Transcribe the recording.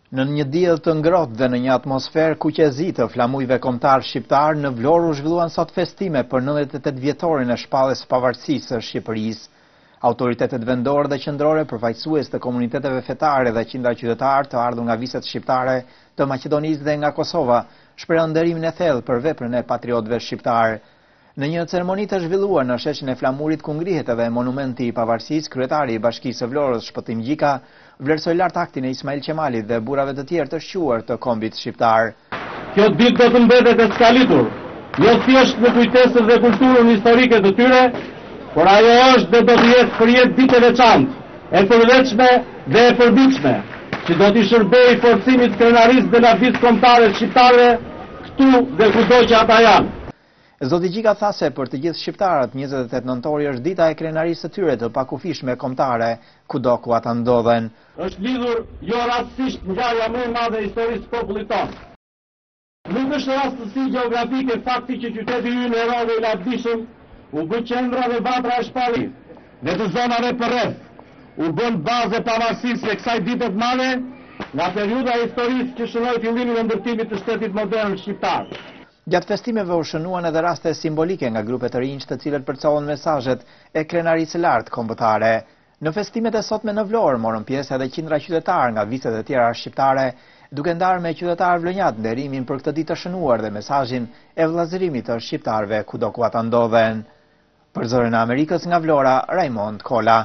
Në një diell të ngrohtë dhe në një atmosferë kuqezi të flamujve kombëtar shqiptar, në Vlorë u zhvilluan sot festime për 98 vjetorin e shpalljes së pavarësisë së Shqipërisë. Autoritetet vendore dhe qendrore, përfaqësues të komuniteteve fetare dhe qindra qytetarë të ardhur nga viset shqiptare të Maqedonisë dhe nga Kosova, shprehën nderimin e thellë për veprën e patriotëve shqiptar. Në një ceremoni të zhvilluar në sheshin e Flamurit ku ngrihet edhe monumenti i pavarësisë, kryetari i Bashkisë së Vlorës, Shpëtim Gjika, vlerësoi lart aktin e Ismail Qemalit dhe burrave të tjerë të shquar të kombit shqiptar. Kjo ditë do të mbetet e skalitur, jo thjesht në kujtesën dhe kulturën historike të tyre, por ajo është dhe do të jetë për jetë ditë e veçantë, e përveçme dhe e përditshme, që do t'i shërbejë forcimit krenarisë dhe lavdisë kombëtare shqiptare këtu dhe kudo që ata janë. Zoti Gjika tha se për të gjithë shqiptarët 28 nëntori është dita e krenarisë së tyre të pakufishme kombëtare kudo ku ata ndodhen. Është lidhur jo rastësisht ngjarja më e madhe e historisë së popullit tonë. Nuk është rastësi gjeografike fakti që qyteti ynë Herove i lavdishëm u bë qendra dhe vatra e shpallimit, dhe të zonave përreth u bën bazë e pavarësisë së kësaj dite të madhe nga periudha e historisë që shënoi fillimin e ndërtimit të shtetit modern shqiptar. Gjatë festimeve u shënuan edhe raste simbolike nga grupe të rinj të cilët përcollën mesazhet e krenarisë së lartë kombëtare. Në festimet e sotme në Vlorë morën pjesë edhe qindra qytetarë nga viset e tjera shqiptare, duke ndarë me qytetarë vlonjat nderimin për këtë ditë të shënuar dhe mesazhin e vëllazërimit të shqiptarëve kudo ku ata ndodhen. Për Zërin e Amerikës nga Vlora, Raimond Kola.